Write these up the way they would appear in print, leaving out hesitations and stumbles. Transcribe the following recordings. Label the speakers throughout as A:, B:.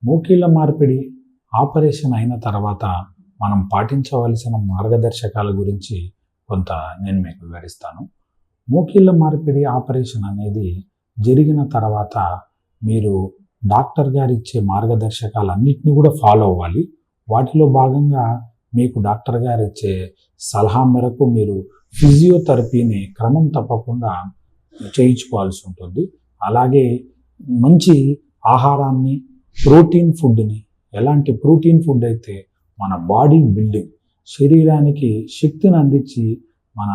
A: మోకాళ్ళ మార్పిడి ఆపరేషన్ అయిన తర్వాత మనం పాటించవలసిన మార్గదర్శకాల గురించి కొంత నేను మీకు వివరిస్తాను. మోకాళ్ళ మార్పిడి ఆపరేషన్ అనేది జరిగిన తర్వాత మీరు డాక్టర్ గారు ఇచ్చే మార్గదర్శకాలన్నింటినీ కూడా ఫాలో అవ్వాలి. వాటిలో భాగంగా మీకు డాక్టర్ గారు ఇచ్చే సలహా మేరకు మీరు ఫిజియోథెరపీని క్రమం తప్పకుండా చేయించుకోవాల్సి ఉంటుంది. అలాగే మంచి ఆహారాన్ని, ప్రోటీన్ ఫుడ్ని, ఎలాంటి ప్రోటీన్ ఫుడ్ అయితే మన బాడీ బిల్డింగ్, శరీరానికి శక్తిని అందించి మన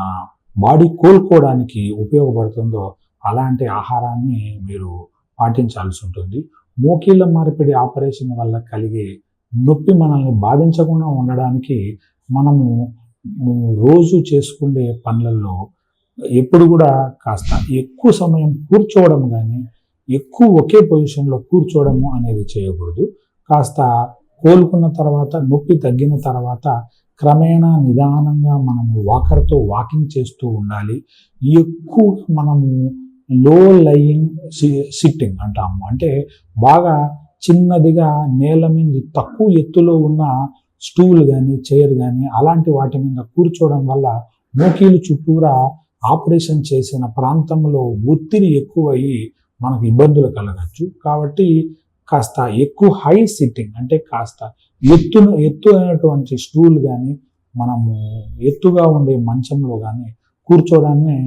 A: బాడీ కోలుకోవడానికి ఉపయోగపడుతుందో అలాంటి ఆహారాన్ని మీరు పాటించాల్సి ఉంటుంది. మోకాళ్ళ మార్పిడి ఆపరేషన్ వల్ల కలిగే నొప్పి మనల్ని బాధించకుండా ఉండడానికి మనము రోజు చేసుకునే పనులలో ఎప్పుడు కూడా కాస్త ఎక్కువ సమయం కూర్చోవడం కానీ, ఎక్కువ ఒకే పొజిషన్లో కూర్చోవడము అనేది చేయకూడదు. కాస్త కోలుకున్న తర్వాత, నొప్పి తగ్గిన తర్వాత క్రమేణా నిదానంగా మనము వాకర్తో వాకింగ్ చేస్తూ ఉండాలి. ఎక్కువ మనము లో లయింగ్ సిట్టింగ్ అంటాము. అంటే బాగా చిన్నదిగా నేల మీద తక్కువ ఎత్తులో ఉన్న స్టూల్ కానీ, చైర్ కానీ అలాంటి వాటి మీద కూర్చోవడం వల్ల మోకాళ్ళ చుట్టూరా ఆపరేషన్ చేసిన ప్రాంతంలో ఒత్తిడి ఎక్కువయ్యి మనకు ఇబ్బందులు కలగచ్చు. కాబట్టి కాస్త ఎక్కువ హై సిట్టింగ్ అంటే కాస్త ఎత్తు అయినటువంటి స్టూల్ కానీ, మనము ఎత్తుగా ఉండే మంచంలో కానీ కూర్చోవడాన్ని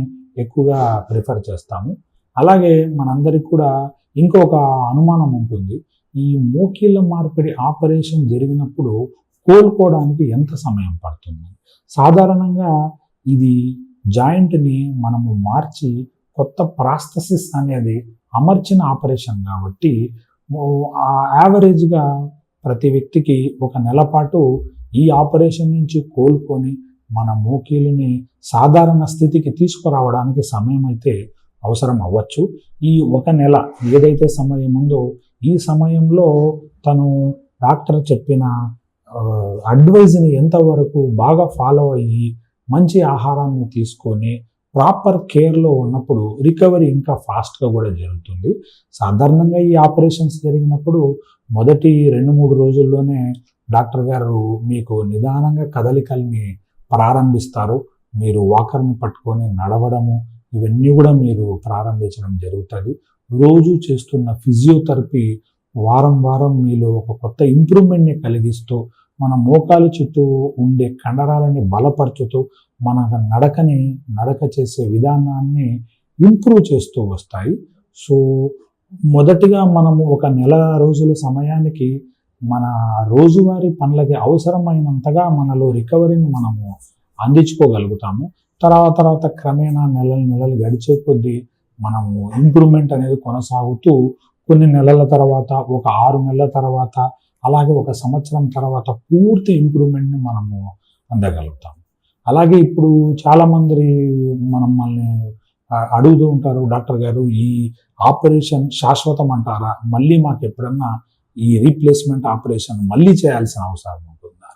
A: ఎక్కువగా ప్రిఫర్ చేస్తాము. అలాగే మనందరికి కూడా ఇంకొక అనుమానం ఉంటుంది. ఈ మోకాళ్ళ మార్పిడి ఆపరేషన్ జరిగినప్పుడు కోలుకోవడానికి ఎంత సమయం పడుతుంది? సాధారణంగా ఇది జాయింట్ని మనము మార్చి కొత్త ప్రాస్థెసిస్ అనేది అమర్చిన ఆపరేషన్ కాబట్టి యావరేజ్గా ప్రతి వ్యక్తికి 1 నెల పాటు ఈ ఆపరేషన్ నుంచి కోలుకొని మన మోకాళ్ళని సాధారణ స్థితికి తీసుకురావడానికి సమయం అయితే అవసరం అవ్వచ్చు. ఈ 1 నెల ఏదైతే సమయం ఉందో ఈ సమయంలో తను డాక్టర్ చెప్పిన అడ్వైజ్ని ఎంతవరకు బాగా ఫాలో అయ్యి మంచి ఆహారాన్ని తీసుకొని ప్రాపర్ కేర్లో ఉన్నప్పుడు రికవరీ ఇంకా ఫాస్ట్గా కూడా జరుగుతుంది. సాధారణంగా ఈ ఆపరేషన్స్ జరిగినప్పుడు మొదటి 2-3 రోజుల్లోనే డాక్టర్ గారు మీకు నిదానంగా కదలికల్ని ప్రారంభిస్తారు. మీరు వాకర్ని పట్టుకొని నడవడము ఇవన్నీ కూడా మీరు ప్రారంభించడం జరుగుతుంది. రోజు చేస్తున్న ఫిజియోథెరపీ వారం వారం మీలో ఒక కొత్త ఇంప్రూవ్మెంట్ని కలిగిస్తూ మన మోకాలు చుట్టూ ఉండే కండరాలని బలపరుచుతూ మన నడక చేసే విధానాన్ని ఇంప్రూవ్ చేస్తూ వస్తాయి. సో మొదటిగా మనము 1 నెల రోజుల సమయానికి మన రోజువారీ పనులకి అవసరమైనంతగా మనలో రికవరీని మనము అందించుకోగలుగుతాము. తర్వాత క్రమేణా నెలలు గడిచే కొద్దీ మనము ఇంప్రూవ్మెంట్ అనేది కొనసాగుతూ కొన్ని నెలల తర్వాత, ఒక 6 నెలల తర్వాత, అలాగే 1 సంవత్సరం తర్వాత పూర్తి ఇంప్రూవ్మెంట్ని మనము అందగలుగుతాము. అలాగే ఇప్పుడు చాలామంది మనల్ని అడుగుతూ ఉంటారు, డాక్టర్ గారు ఈ ఆపరేషన్ శాశ్వతం అంటారా? మళ్ళీ మాకు ఎప్పుడన్నా ఈ రీప్లేస్మెంట్ ఆపరేషన్ మళ్ళీ చేయాల్సిన అవసరం ఉంటుందా?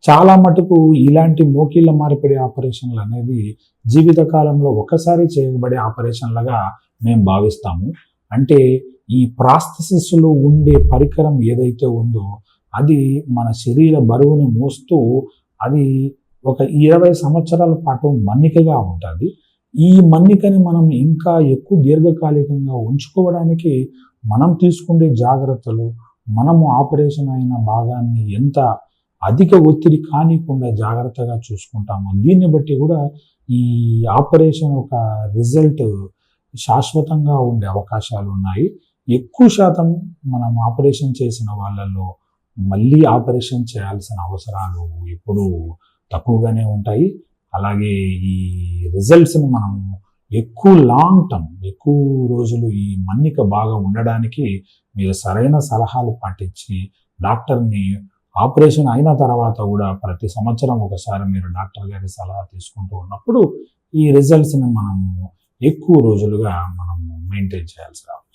A: చాలా మటుకు ఇలాంటి మోకాళ్ళ మార్పిడి ఆపరేషన్లు అనేది జీవితకాలంలో ఒకసారి చేయబడే ఆపరేషన్లుగా మేము భావిస్తాము. అంటే ఈ ప్రాస్థెసిస్లో ఉండే పరికరం ఏదైతే ఉందో అది మన శరీర బరువుని మోస్తూ అది ఒక 20 సంవత్సరాల పాటు మన్నికగా ఉంటుంది. ఈ మన్నికని మనం ఇంకా ఎక్కువ దీర్ఘకాలికంగా ఉంచుకోవడానికి మనం తీసుకునే జాగ్రత్తలు, మనము ఆపరేషన్ అయిన భాగాన్ని ఎంత అధిక ఒత్తిడి కానికుండా జాగ్రత్తగా చూసుకుంటాము. దీన్ని బట్టి కూడా ఈ ఆపరేషన్ ఒక రిజల్ట్ శాశ్వతంగా ఉండే అవకాశాలు ఉన్నాయి. ఎక్కువ శాతం మనం ఆపరేషన్ చేసిన వాళ్ళల్లో మళ్ళీ ఆపరేషన్ చేయాల్సిన అవసరాలు ఎప్పుడూ తక్కువగానే ఉంటాయి. అలాగే ఈ రిజల్ట్స్ని మనం లాంగ్ టర్మ్ ఎక్కువ రోజులు ఈ మన్నిక బాగా ఉండడానికి మీరు సరైన సలహాలు పాటించి డాక్టర్ని ఆపరేషన్ అయిన తర్వాత కూడా ప్రతి సంవత్సరం ఒకసారి మీరు డాక్టర్ గారి సలహా తీసుకుంటూ ఉన్నప్పుడు ఈ రిజల్ట్స్ని మనం ఎక్కువ రోజులుగా మనం మెయింటైన్ చేయాల్సి రావచ్చు.